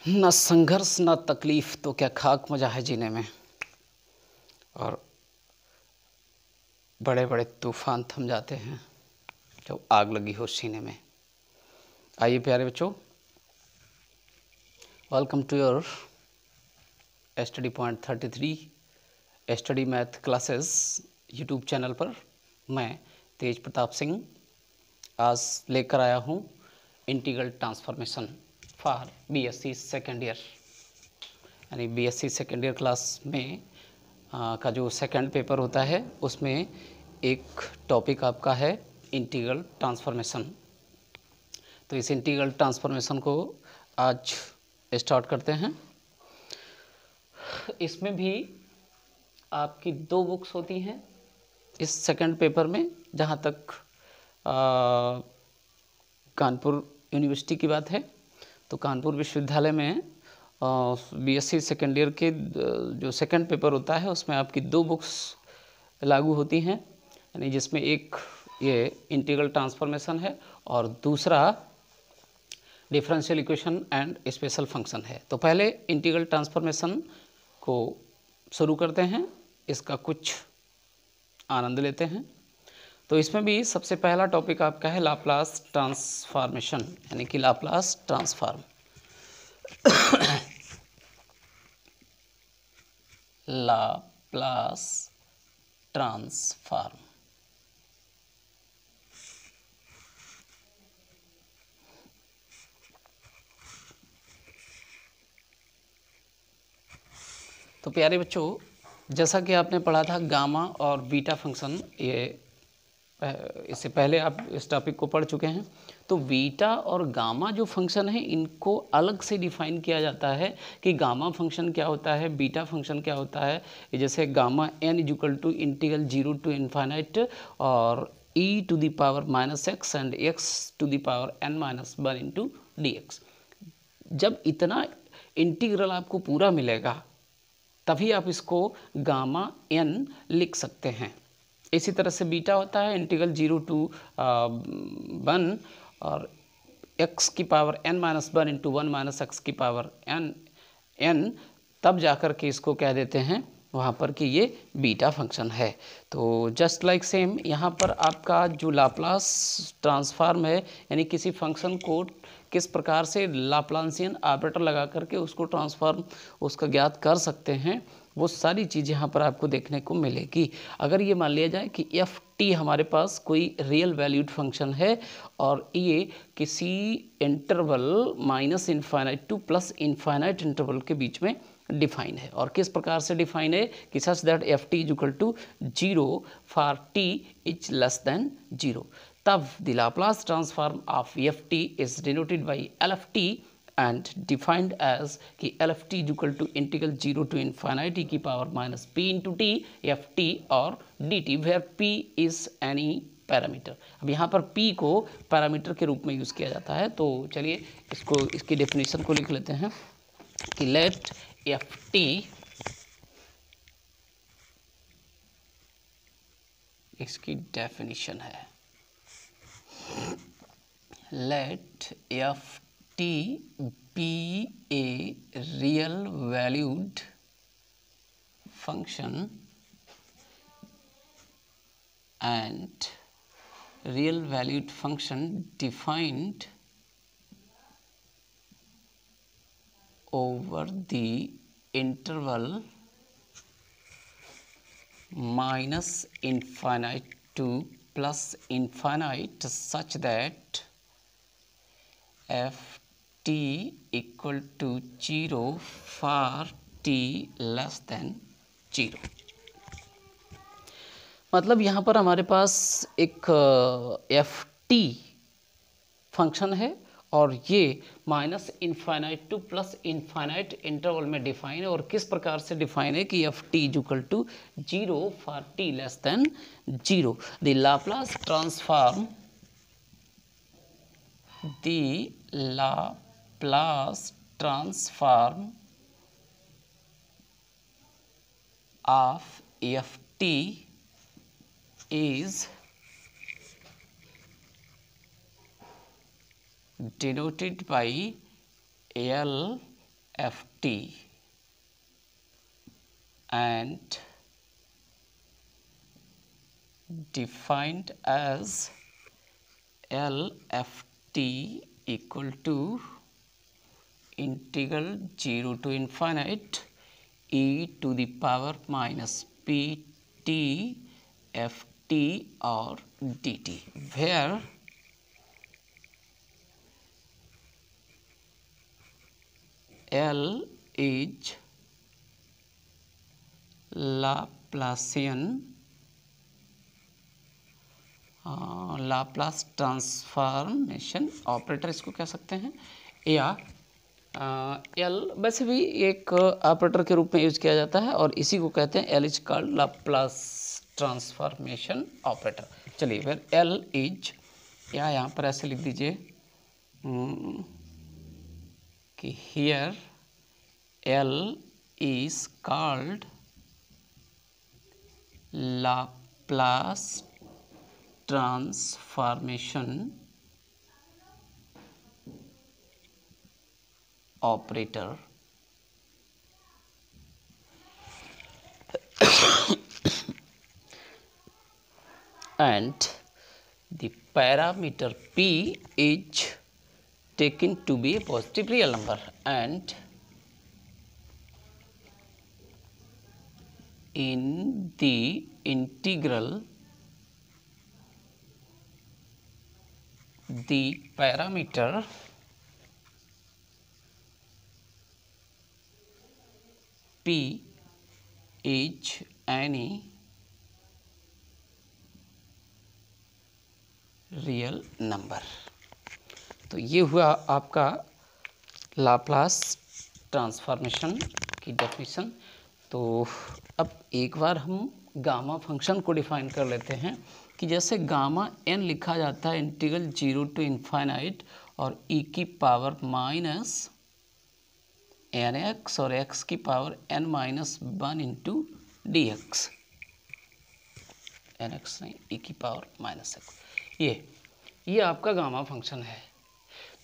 न संघर्ष न तकलीफ तो क्या खाक मजा है जीने में। और बड़े बड़े तूफान थम जाते हैं जब आग लगी हो सीने में। आइए प्यारे बच्चों, welcome to your study point 33 study math classes YouTube channel पर मैं तेज प्रताप सिंह आज लेकर आया हूँ integral transformation for BSc second year, यानी बीएससी सेकेंड ईयर क्लास में का जो सेकंड पेपर होता है उसमें एक टॉपिक आपका है इंटीग्रल ट्रांसफॉर्मेशन। तो इस इंटीग्रल ट्रांसफॉर्मेशन को आज स्टार्ट करते हैं। इसमें भी आपकी दो बुक्स होती हैं इस सेकंड पेपर में। जहाँ तक कानपुर यूनिवर्सिटी की बात है तो कानपुर विश्वविद्यालय में बीएससी सेकेंड ईयर के जो सेकंड पेपर होता है उसमें आपकी दो बुक्स लागू होती हैं, यानी जिसमें एक ये इंटीग्रल ट्रांसफॉर्मेशन है और दूसरा differential equation and special function है। तो पहले इंटीग्रल ट्रांसफॉर्मेशन को शुरू करते हैं, इसका कुछ आनंद लेते हैं। तो इसमें भी सबसे पहला टॉपिक आपका है लाप्लास ट्रांसफॉर्मेशन, यानी कि लाप्लास ट्रांसफॉर्म। लाप्लास ट्रांसफॉर्म तो प्यारे बच्चों, जैसा कि आपने पढ़ा था गामा और बीटा फंक्शन, ये इससे पहले आप इस टॉपिक को पढ़ चुके हैं। तो बीटा और गामा जो फंक्शन है इनको अलग से डिफाइन किया जाता है कि गामा फंक्शन क्या होता है, बीटा फंक्शन क्या होता है। जैसे gamma n equal to integral 0 to infinite और e to the power -x and x to the power n-1 into dx। जब इतना इंटीग्रल आपको पूरा मिलेगा तभी आप इसको गामा n लिख सकते हैं। इसी तरह से बीटा होता है इंटीग्रल 0 टू 1 और x की पावर n-1 इंटू 1 - x की पावर n, तब जाकर के इसको कह देते हैं वहाँ पर कि ये बीटा फंक्शन है। तो जस्ट लाइक सेम यहाँ पर आपका जो लाप्लास ट्रांसफॉर्म है, यानी किसी फंक्शन को किस प्रकार से लाप्लासियन ऑपरेटर लगा करके उसको ट्रांसफॉर्म उसका ज्ञात कर सकते हैं, वो सारी चीज़ यहाँ पर आपको देखने को मिलेगी। अगर ये मान लिया जाए कि एफ टी हमारे पास कोई रियल वैल्यूड फंक्शन है और ये किसी interval -infinite to +infinite interval के बीच में डिफाइन है। और किस प्रकार से डिफाइन है कि such that F T is equal to 0 for T is less than 0, तब the Laplace transform of F T is denoted by L F T and defined as कि LFT is equal to integral 0 to infinity की power minus p into t ft और dt, where p is any parameter. अब यहाँ पर p को parameter के रूप में यूज़ किया जाता है। तो चलिए इसकी डेफिनेशन को लिख लेते हैं कि लेट ft इसकी डेफिनेशन है late ft be a real valued function and real valued function defined over the interval -infinite to +infinite such that f t equal to 0 for t less than 0। मतलब यहाँ पर हमारे पास एक F T function है और ये -infinite to +infinite interval में define है। और किस प्रकार से डिफाइन है कि F T is equal to 0 for T less than 0। The Laplace transform the Laplace transform of ft is denoted by L ft and defined as LFT equal to integral 0 to infinite e to the power minus pt ft or dt, where L is Laplacian Laplace transformation operator इसको कह सकते हैं, या L वैसे भी एक operator के रूप में यूज किया जाता है और इसी को कहते हैं L is called Laplace transformation operator. चलिए फिर एल इज, या यहाँ पर ऐसे लिख दीजिए कि here L is called Laplace transformation operator and the parameter p is taken to be a positive real number, and in the integral the parameter p is any real number. तो ये हुआ आपका लाप्लास ट्रांसफॉर्मेशन की definition. तो अब एक बार हम gamma function को डिफाइन कर लेते हैं कि जैसे गामा n लिखा जाता है इंटीग्रल 0 टू इनफाइनाइट और e की पावर माइनस nx और x की power n minus 1 into D x, nx नहीं e की पावर माइनस x, ये आपका गामा फंक्शन है।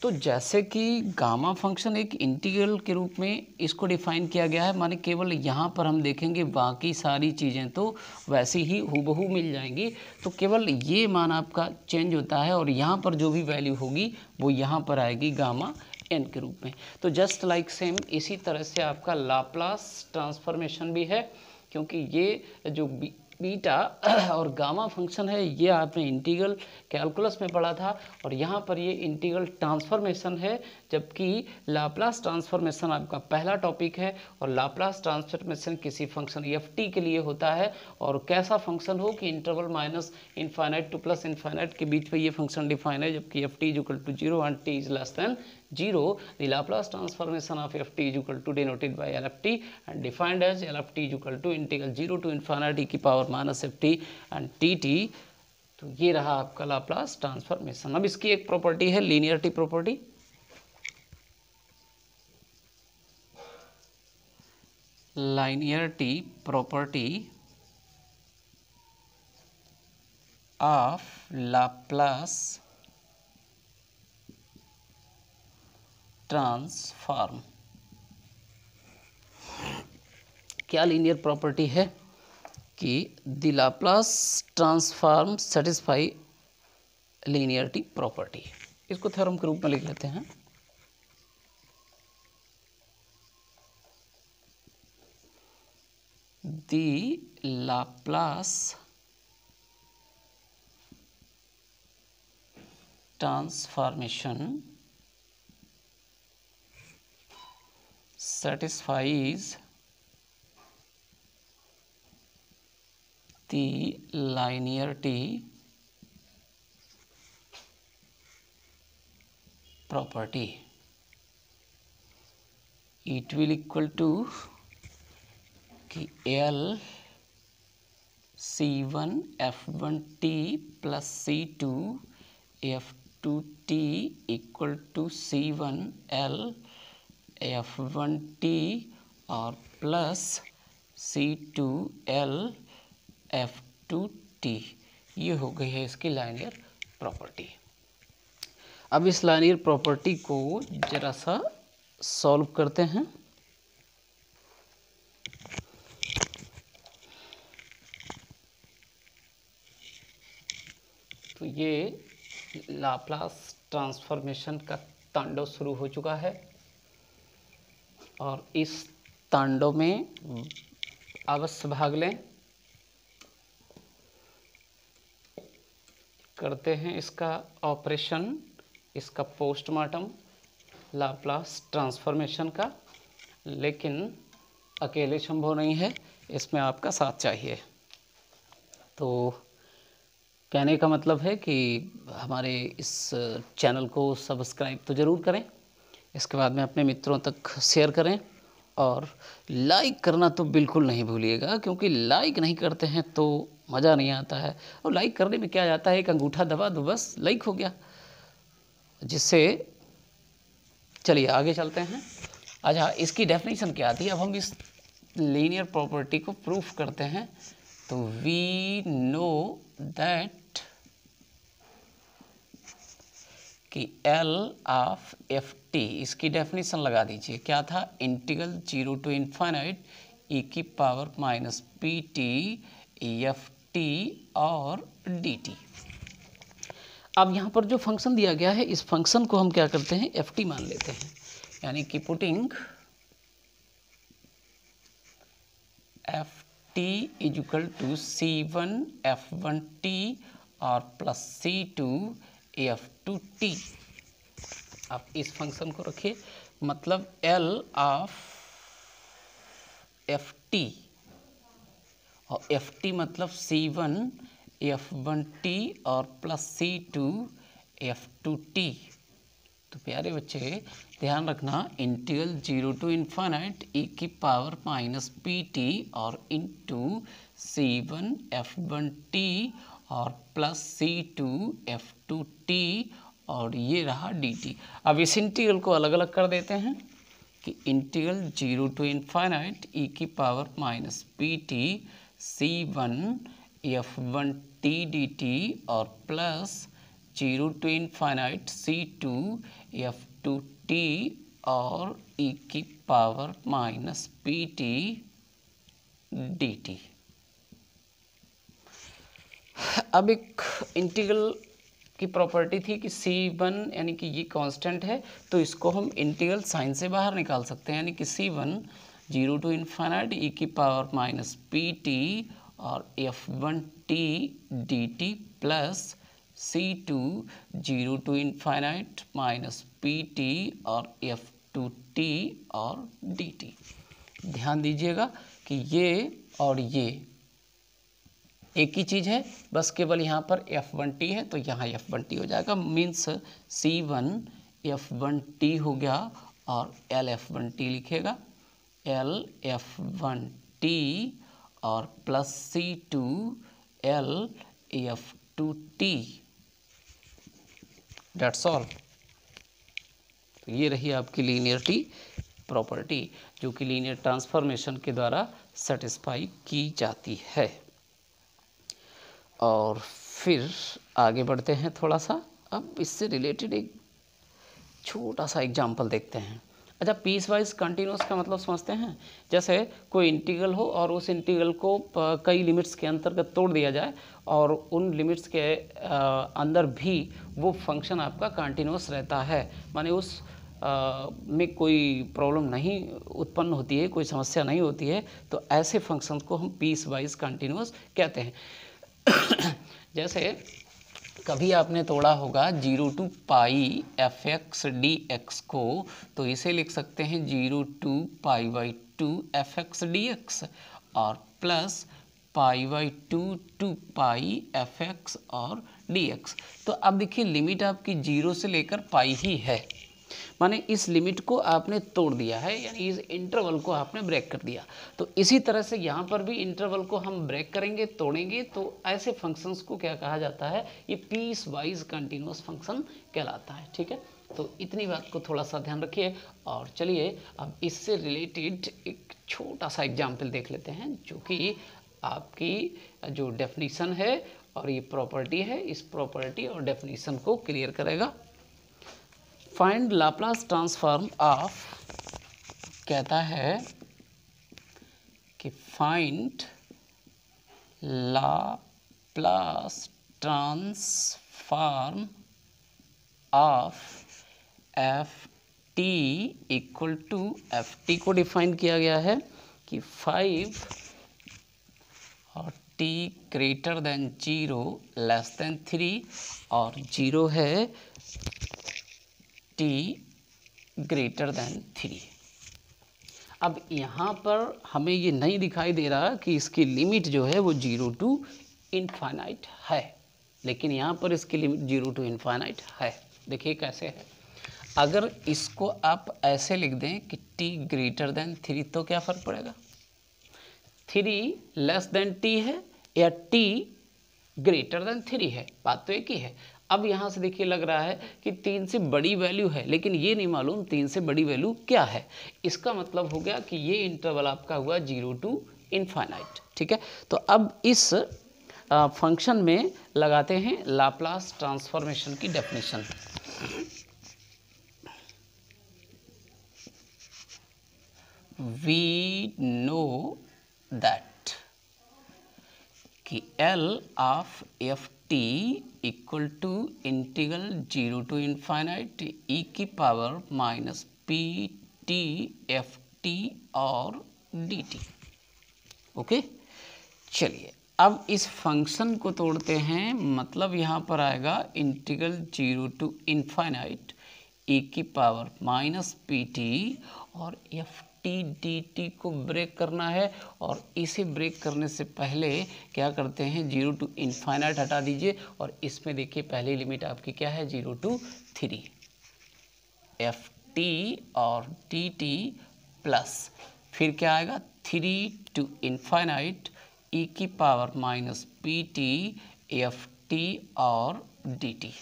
तो जैसे कि गामा फंक्शन एक इंटीग्रल के रूप में इसको डिफाइन किया गया है, माने केवल यहाँ पर हम देखेंगे, बाकी सारी चीज़ें तो वैसी ही हूबहू मिल जाएंगी। तो केवल ये मान आपका चेंज होता है और यहाँ पर जो भी वैल्यू होगी वो यहाँ पर आएगी गामा n के रूप में। तो जस्ट लाइक सेम इसी तरह से आपका लाप्लास ट्रांसफॉर्मेशन भी है, क्योंकि ये जो बीटा और गामा फंक्शन है ये आपने इंटीग्रल कैलकुलस में पढ़ा था, और यहाँ पर ये इंटीग्रल ट्रांसफॉर्मेशन है, जबकि लाप्लास ट्रांसफॉर्मेशन आपका पहला टॉपिक है। और लाप्लास ट्रांसफॉर्मेशन किसी फंक्शन एफ टी के लिए होता है, और कैसा फंक्शन हो कि interval minus infinite to plus infinite के बीच में ये फंक्शन डिफाइन है, जबकि F T is equal to 0 and T is less than 0. The Laplace transformation of ft is equal to denoted by LFT and defined as LFT is equal to integral 0 to infinity e की power minus ft and dt. तो ये रहा आपका Laplace transformation. अब इसकी एक property है linearity property. Linearity property of Laplace transform. क्या लीनियर प्रॉपर्टी है कि the Laplace transform satisfy linearity property. इसको थ्योरम के रूप में लिख लेते हैं। The Laplace transformation satisfies the linearity property. It will equal to कि L C1 F1t plus C2 F2t equal to C1 L F1t और प्लस C2L F2t, ये हो गई है इसकी लाइनियर प्रॉपर्टी। अब इस लाइनियर प्रॉपर्टी को जरा सा सॉल्व करते हैं। तो ये लाप्लास ट्रांसफॉर्मेशन का तांडव शुरू हो चुका है और इस तांडव में अवश्य भाग लें। करते हैं इसका ऑपरेशन, इसका पोस्टमार्टम लाप्लास ट्रांसफॉर्मेशन का, लेकिन अकेले संभव नहीं है, इसमें आपका साथ चाहिए। तो कहने का मतलब है कि हमारे इस चैनल को सब्सक्राइब तो ज़रूर करें, इसके बाद में अपने मित्रों तक शेयर करें और लाइक करना तो बिल्कुल नहीं भूलिएगा, क्योंकि लाइक नहीं करते हैं तो मज़ा नहीं आता है। और लाइक करने में क्या जाता है, एक अंगूठा दबा दो बस लाइक हो गया। जिससे चलिए आगे चलते हैं। अच्छा, इसकी डेफिनेशन क्या आती है, अब हम इस लीनियर प्रॉपर्टी को प्रूफ करते हैं। तो वी नो दैट कि L ऑफ एफ टी, इसकी डेफिनेशन लगा दीजिए, क्या था, इंटीग्रल 0 टू इन्फाइनाइट e की power minus P T F T और डी टी। अब यहाँ पर जो फंक्शन दिया गया है, इस फंक्शन को हम क्या करते हैं, एफ टी मान लेते हैं, यानी कि putting F T is equal to C one F one T और plus C two F two T. आप इस फंक्शन को रखिए, मतलब L ऑफ एफ टी, और एफ टी मतलब C one F one T और plus C two F two T. तो प्यारे बच्चे ध्यान रखना, इंटीग्रल 0 टू इन्फाइनाइट e की पावर माइनस पी टी और into C one F one T और plus C two F two T और ये रहा डी टी। अब इस इंटीग्रल को अलग अलग कर देते हैं कि इंटीग्रल 0 टू इन्फाइनाइट e की power minus P T C one F one T D T और plus 0 to infinite C two F two T और e की power minus P T D T. अब एक इंटीग्रल की property थी कि C1 यानी कि ये कांस्टेंट है, तो इसको हम इंटीग्रल साइन से बाहर निकाल सकते हैं, यानी कि C1 0 टू इन्फाइनाइट e की पावर माइनस पी टी और F1 t D T plus C2 0 to infinite minus P T और F2 t और डी टी। ध्यान दीजिएगा कि ये और ये एक ही चीज़ है, बस केवल यहाँ पर F1t है तो यहाँ F1t हो जाएगा, मीन्स C1 F1t हो गया और LF1t लिखेगा, LF1t और plus C2 LF2t, that's all. तो ये रही आपकी लीनियरिटी प्रॉपर्टी, जो कि लीनियर ट्रांसफॉर्मेशन के द्वारा सेटिस्फाई की जाती है। और फिर आगे बढ़ते हैं थोड़ा सा, अब इससे रिलेटेड एक छोटा सा एग्जांपल देखते हैं। अच्छा, पीस वाइज कंटिन्यूस का मतलब समझते हैं, जैसे कोई इंटीग्रल हो और उस इंटीग्रल को कई लिमिट्स के अंतर्गत तोड़ दिया जाए और उन लिमिट्स के अंदर भी वो फंक्शन आपका कंटिन्यूस रहता है, माने उस में कोई प्रॉब्लम नहीं उत्पन्न होती है, कोई समस्या नहीं होती है, तो ऐसे फंक्शन को हम पीस वाइज कंटिन्यूस कहते हैं। जैसे कभी आपने तोड़ा होगा 0 to pi F X D X को, तो इसे लिख सकते हैं 0 to pi by two F X D X और plus pi by two to pi F X और डी एक्स। तो अब देखिए लिमिट आपकी 0 से लेकर पाई ही है, माने इस लिमिट को आपने तोड़ दिया है, यानी इस इंटरवल को आपने ब्रेक कर दिया। तो इसी तरह से यहाँ पर भी इंटरवल को हम ब्रेक करेंगे, तोड़ेंगे, तो ऐसे फंक्शंस को क्या कहा जाता है, ये पीस वाइज कंटिन्यूस फंक्शन कहलाता है। ठीक है, तो इतनी बात को थोड़ा सा ध्यान रखिए। और चलिए अब इससे रिलेटेड एक छोटा सा एग्जाम्पल देख लेते हैं, जो कि आपकी जो डेफिनीसन है और ये प्रॉपर्टी है, इस प्रॉपर्टी और डेफिनीसन को क्लियर करेगा। फाइंड लाप्लास ट्रांसफॉर्म ऑफ कहता है कि find Laplace transform of F T equal to, F T को डिफाइन किया गया है कि 5 और t greater than 0 less than 3 और 0 है t ग्रेटर देन 3। अब यहाँ पर हमें ये नहीं दिखाई दे रहा कि इसकी लिमिट जो है वो 0 टू इनफाइनाइट है, लेकिन यहाँ पर इसकी लिमिट 0 टू इनफाइनाइट है। देखिए कैसे है, अगर इसको आप ऐसे लिख दें कि t ग्रेटर देन 3 तो क्या फ़र्क पड़ेगा, 3 लेस देन t है या t ग्रेटर देन 3 है, बात तो एक ही है। अब यहाँ से देखिए लग रहा है कि 3 से बड़ी वैल्यू है, लेकिन ये नहीं मालूम 3 से बड़ी वैल्यू क्या है। इसका मतलब हो गया कि ये इंटरवल आपका हुआ 0 टू इनफाइनाइट। ठीक है, तो अब इस फंक्शन में लगाते हैं लाप्लास ट्रांसफॉर्मेशन की डेफिनेशन। वी नो दैट कि L of F T equal to integral 0 to infinite e की power minus P T F T और डी टी। ओके, चलिए अब इस फंक्शन को तोड़ते हैं, मतलब यहाँ पर आएगा इंटीग्रल 0 टू इनफाइनाइट e की पावर माइनस पी टी और एफ टी डी टी को ब्रेक करना है। और इसे ब्रेक करने से पहले क्या करते हैं, 0 टू इनफाइनाइट हटा दीजिए और इसमें देखिए पहली लिमिट आपकी क्या है, 0 टू 3 एफ टी और डी टी प्लस फिर क्या आएगा 3 टू इनफाइनाइट e की power minus P T F T और डी टी।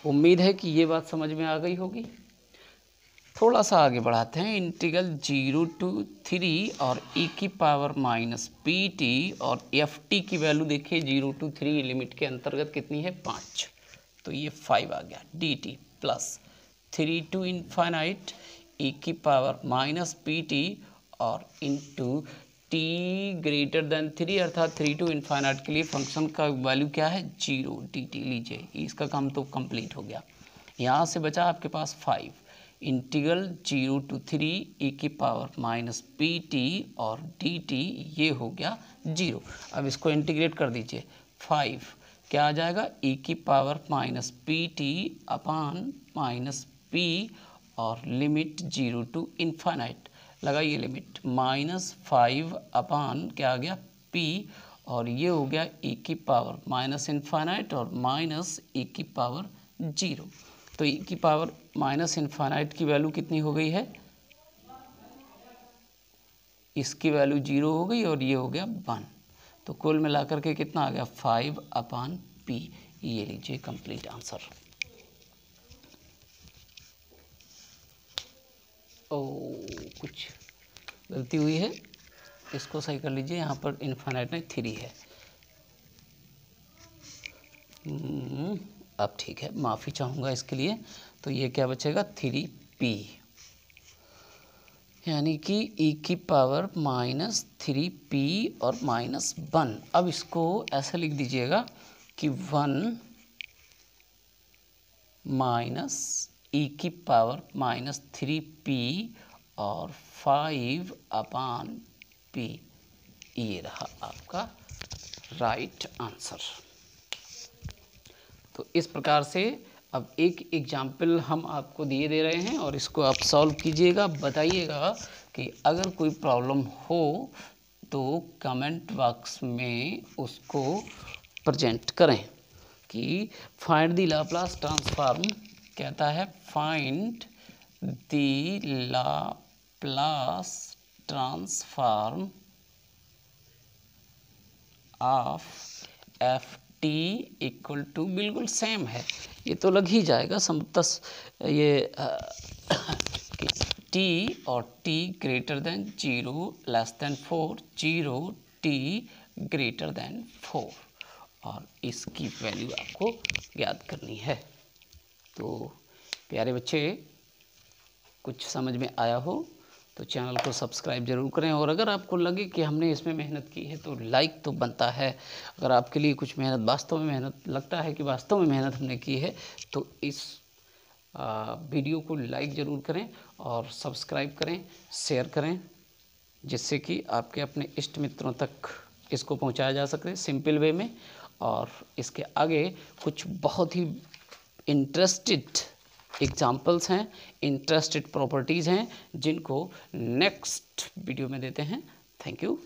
उम्मीद है कि ये बात समझ में आ गई होगी। थोड़ा सा आगे बढ़ाते हैं, इंटीग्रल 0 टू 3 और e की पावर माइनस पी टी और एफ टी की वैल्यू देखिए 0 टू 3 लिमिट के अंतर्गत कितनी है, 5, तो ये 5 आ गया D T plus 3 to infinite e की पावर माइनस पी टी और इंटू t ग्रेटर देन 3 अर्थात 3 टू इनफाइनाइट के लिए फंक्शन का वैल्यू क्या है, 0 डी टी लीजिए, इसका काम तो कंप्लीट हो गया। यहाँ से बचा आपके पास 5 इंटीग्रल 0 टू 3 e की पावर माइनस पी टी और डी टी, ये हो गया 0। अब इसको इंटीग्रेट कर दीजिए, 5 क्या आ जाएगा, e की power minus P T upon minus P और लिमिट 0 टू इनफाइनाइट, लगाइए लिमिट माइनस 5 अपान क्या आ गया p और ये हो गया e की पावर माइनस इनफाइनाइट और माइनस e की पावर 0। तो e की पावर माइनस इनफाइनाइट की वैल्यू कितनी हो गई है, इसकी वैल्यू 0 हो गई और ये हो गया 1, तो कुल मिलाकर के कितना आ गया 5 अपान p। ये लीजिए कंप्लीट आंसर। ओ कुछ गलती हुई है, इसको सही कर लीजिए, यहाँ पर इनफाइनाइट नहीं 3 है। अब ठीक है, माफ़ी चाहूँगा इसके लिए। तो ये क्या बचेगा 3p, यानी कि e की पावर माइनस 3p और माइनस 1। अब इसको ऐसा लिख दीजिएगा कि 1 माइनस e की पावर माइनस 3p और 5 अपान p, ये रहा आपका राइट आंसर। तो इस प्रकार से अब एक एग्जाम्पल हम आपको दिए दे रहे हैं और इसको आप सॉल्व कीजिएगा, बताइएगा कि अगर कोई प्रॉब्लम हो तो कमेंट बॉक्स में उसको प्रेजेंट करें। कि फाइंड द लाप्लास ट्रांसफॉर्म, कहता है find the Laplace transform of F T equal to, बिल्कुल सेम है, ये तो लग ही जाएगा समतस, ये t और t greater than 0 less then 4, 0 t greater then 4 और इसकी वैल्यू आपको याद करनी है। तो प्यारे बच्चे, कुछ समझ में आया हो तो चैनल को सब्सक्राइब ज़रूर करें, और अगर आपको लगे कि हमने इसमें मेहनत की है तो लाइक तो बनता है। अगर आपके लिए कुछ मेहनत, वास्तव में मेहनत लगता है कि वास्तव में मेहनत हमने की है, तो इस वीडियो को लाइक ज़रूर करें और सब्सक्राइब करें, शेयर करें, जिससे कि आपके अपने इष्ट मित्रों तक इसको पहुंचाया जा सके सिंपल वे में। और इसके आगे कुछ बहुत ही इंटरेस्टेड एग्जाम्पल्स हैं, इंटरेस्टेड प्रॉपर्टीज़ हैं, जिनको नेक्स्ट वीडियो में देते हैं। Thank you.